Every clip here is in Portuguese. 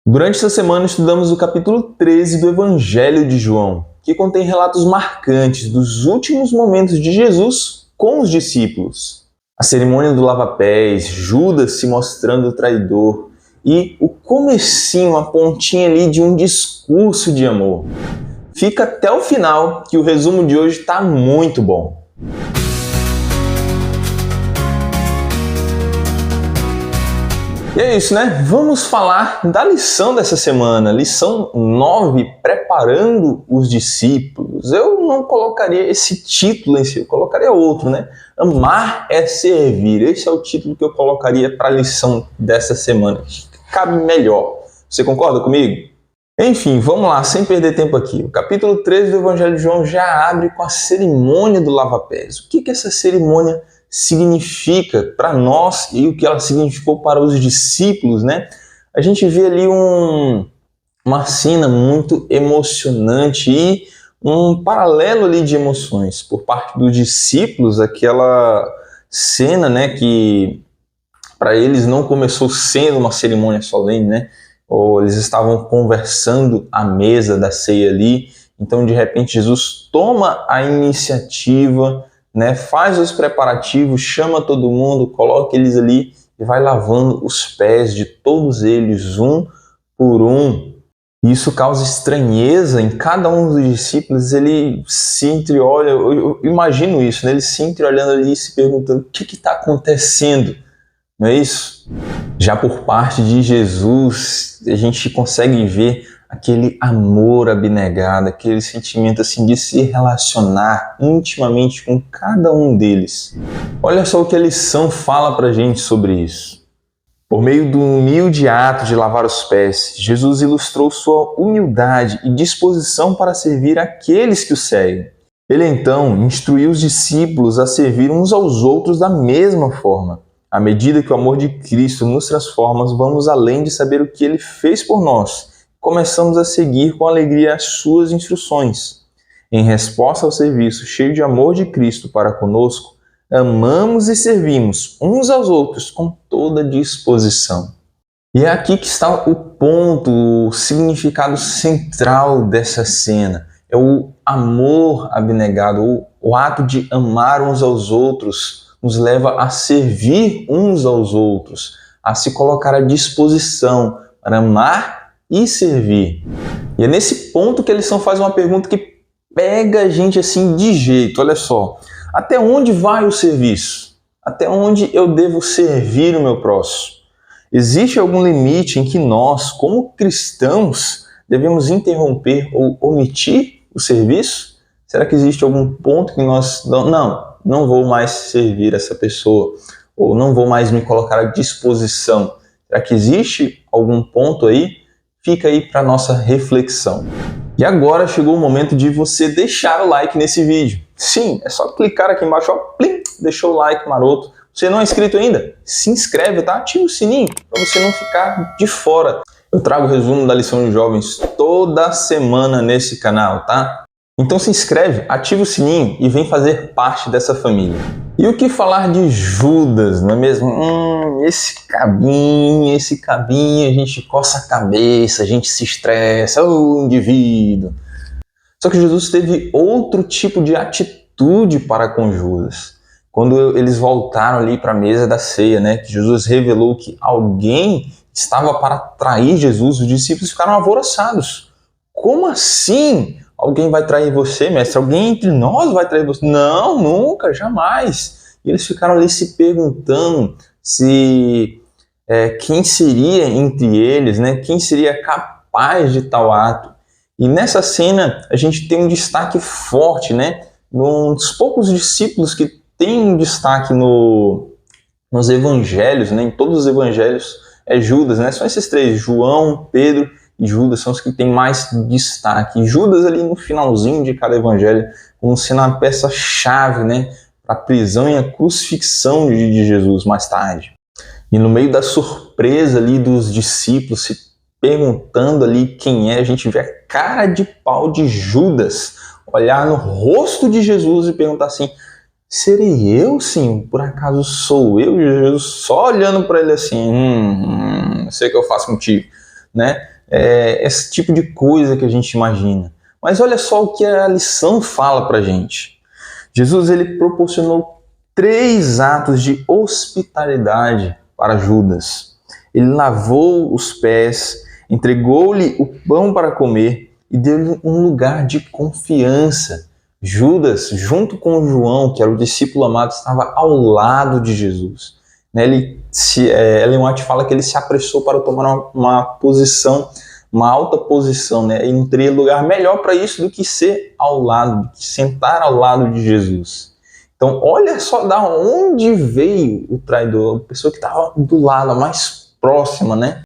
Durante essa semana estudamos o capítulo 13 do Evangelho de João, que contém relatos marcantes dos últimos momentos de Jesus com os discípulos. A cerimônia do lava-pés, Judas se mostrando traidor e o comecinho, a pontinha ali de um discurso de amor. Fica até o final que o resumo de hoje está muito bom. E é isso, né? Vamos falar da lição dessa semana, lição 9, preparando os discípulos. Eu não colocaria esse título em si, eu colocaria outro, né? Amar é servir. Esse é o título que eu colocaria para a lição dessa semana. Cabe melhor. Você concorda comigo? Enfim, vamos lá, sem perder tempo aqui. O capítulo 13 do Evangelho de João já abre com a cerimônia do lava-pés. O que essa cerimônia significa para nós e o que ela significou para os discípulos, né? A gente vê ali uma cena muito emocionante e um paralelo ali de emoções por parte dos discípulos, aquela cena, né, que para eles não começou sendo uma cerimônia solene, né? Ou eles estavam conversando à mesa da ceia ali, então de repente Jesus toma a iniciativa, né, faz os preparativos, chama todo mundo, coloca eles ali e vai lavando os pés de todos eles, um por um. Isso causa estranheza em cada um dos discípulos, ele se entreolha, eu imagino isso, né, ele se entreolhando ali e se perguntando o que está acontecendo, não é isso? Já por parte de Jesus, a gente consegue ver aquele amor abnegado, aquele sentimento assim de se relacionar intimamente com cada um deles. Olha só o que a lição fala pra gente sobre isso. Por meio do humilde ato de lavar os pés, Jesus ilustrou sua humildade e disposição para servir aqueles que o seguem. Ele então instruiu os discípulos a servir uns aos outros da mesma forma. À medida que o amor de Cristo nos transforma, vamos além de saber o que Ele fez por nós. Começamos a seguir com alegria as suas instruções. Em resposta ao serviço cheio de amor de Cristo para conosco, amamos e servimos uns aos outros com toda disposição. E é aqui que está o ponto, o significado central dessa cena. É o amor abnegado, o ato de amar uns aos outros, nos leva a servir uns aos outros, a se colocar à disposição para amar e servir. E é nesse ponto que a lição faz uma pergunta que pega a gente assim de jeito, olha só. Até onde vai o serviço? Até onde eu devo servir o meu próximo? Existe algum limite em que nós, como cristãos, devemos interromper ou omitir o serviço? Será que existe algum ponto que nós... Não vou mais servir essa pessoa, ou não vou mais me colocar à disposição. Será que existe algum ponto aí? Fica aí para nossa reflexão. E agora chegou o momento de você deixar o like nesse vídeo. Sim, é só clicar aqui embaixo, ó, plim, deixou o like maroto. Você não é inscrito ainda? Se inscreve, tá? Ativa o sininho para você não ficar de fora. Eu trago o resumo da lição de jovens toda semana nesse canal, tá? Então se inscreve, ativa o sininho e vem fazer parte dessa família. E o que falar de Judas, não é mesmo? Esse cabinho, a gente coça a cabeça, a gente se estressa, indivíduo. Só que Jesus teve outro tipo de atitude para com Judas. Quando eles voltaram ali para a mesa da ceia, né, que Jesus revelou que alguém estava para trair Jesus, os discípulos ficaram alvoroçados. Como assim? Alguém vai trair você, mestre? Alguém entre nós vai trair você? Não, nunca, jamais. E eles ficaram ali se perguntando se quem seria entre eles, né? Quem seria capaz de tal ato. E nessa cena a gente tem um destaque forte, né? Um dos poucos discípulos que tem um destaque nos evangelhos, né? Em todos os evangelhos é Judas, né? São esses três, João, Pedro e Judas são os que têm mais destaque. E Judas ali no finalzinho de cada evangelho, como sendo uma peça-chave, né, para a prisão e a crucifixão de Jesus mais tarde. E no meio da surpresa ali dos discípulos se perguntando ali quem é, a gente vê a cara de pau de Judas olhar no rosto de Jesus e perguntar assim: serei eu, sim? Por acaso sou eu? E Jesus só olhando para ele assim: sei o que eu faço contigo, né? esse tipo de coisa que a gente imagina. Mas olha só o que a lição fala pra gente. Jesus ele proporcionou 3 atos de hospitalidade para Judas. Ele lavou os pés, entregou-lhe o pão para comer e deu-lhe um lugar de confiança. Judas, junto com João, que era o discípulo amado, estava ao lado de Jesus. Ellen White fala que ele se apressou para tomar uma posição, uma alta posição, né? E não teria lugar melhor para isso do que ser ao lado, do que sentar ao lado de Jesus. Então, olha só da onde veio o traidor, a pessoa que estava do lado, a mais próxima, né?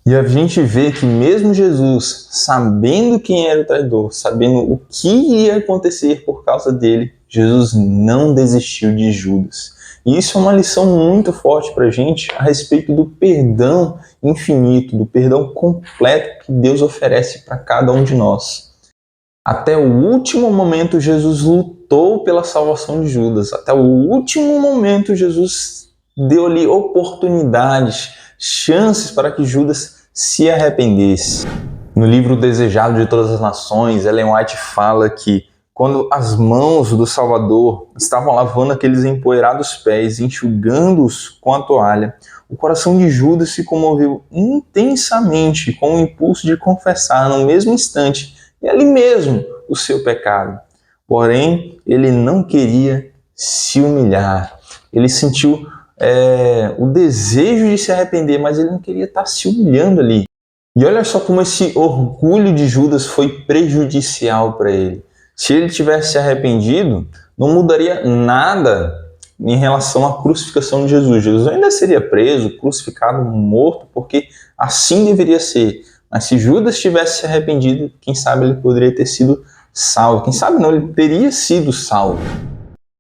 E a gente vê que mesmo Jesus, sabendo quem era o traidor, sabendo o que ia acontecer por causa dele, Jesus não desistiu de Judas. E isso é uma lição muito forte para a gente a respeito do perdão infinito, do perdão completo que Deus oferece para cada um de nós. Até o último momento, Jesus lutou pela salvação de Judas. Até o último momento, Jesus deu-lhe oportunidades, chances para que Judas se arrependesse. No livro Desejado de Todas as Nações, Ellen White fala que quando as mãos do Salvador estavam lavando aqueles empoeirados pés, enxugando-os com a toalha, o coração de Judas se comoveu intensamente com o impulso de confessar no mesmo instante e ali mesmo o seu pecado. Porém, ele não queria se humilhar. Ele sentiu o desejo de se arrepender, mas ele não queria estar se humilhando ali. E olha só como esse orgulho de Judas foi prejudicial para ele. Se ele tivesse se arrependido, não mudaria nada em relação à crucificação de Jesus. Jesus ainda seria preso, crucificado, morto, porque assim deveria ser. Mas se Judas tivesse se arrependido, quem sabe ele poderia ter sido salvo. Quem sabe não, ele teria sido salvo.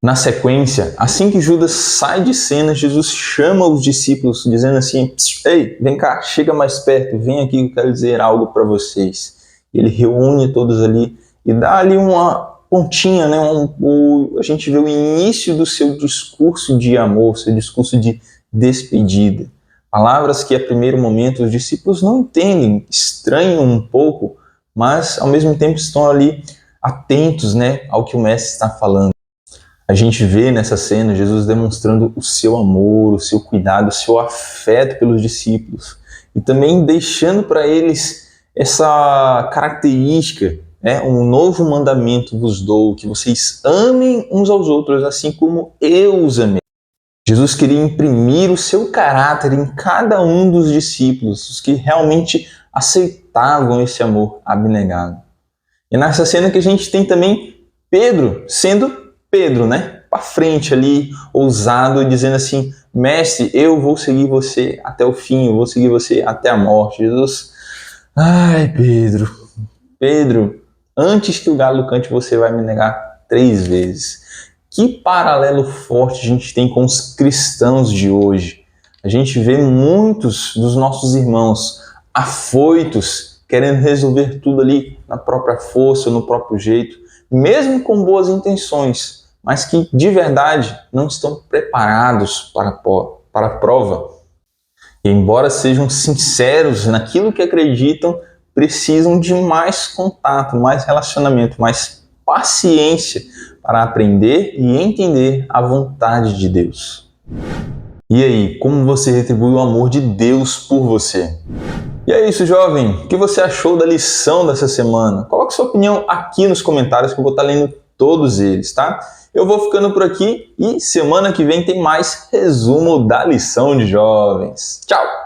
Na sequência, assim que Judas sai de cena, Jesus chama os discípulos, dizendo assim: ei, vem cá, chega mais perto, vem aqui que eu quero dizer algo para vocês. Ele reúne todos ali e dá ali uma pontinha, né? A gente vê o início do seu discurso de amor, seu discurso de despedida. Palavras que a primeiro momento os discípulos não entendem, estranham um pouco, mas ao mesmo tempo estão ali atentos, né, ao que o mestre está falando. A gente vê nessa cena Jesus demonstrando o seu amor, o seu cuidado, o seu afeto pelos discípulos e também deixando para eles essa característica, um novo mandamento vos dou, que vocês amem uns aos outros assim como eu os amei. Jesus queria imprimir o seu caráter em cada um dos discípulos, os que realmente aceitavam esse amor abnegado. E nessa cena que a gente tem também Pedro sendo Pedro, né? Para frente ali, ousado, dizendo assim: mestre, eu vou seguir você até o fim, eu vou seguir você até a morte. Jesus, ai Pedro, antes que o galo cante, você vai me negar 3 vezes. Que paralelo forte a gente tem com os cristãos de hoje. A gente vê muitos dos nossos irmãos afoitos, querendo resolver tudo ali na própria força, no próprio jeito, mesmo com boas intenções, mas que de verdade não estão preparados para a prova. E embora sejam sinceros naquilo que acreditam, precisam de mais contato, mais relacionamento, mais paciência para aprender e entender a vontade de Deus. E aí, como você retribui o amor de Deus por você? E é isso, jovem. O que você achou da lição dessa semana? Coloque sua opinião aqui nos comentários que eu vou estar lendo todos eles, tá? Eu vou ficando por aqui e semana que vem tem mais resumo da lição de jovens. Tchau!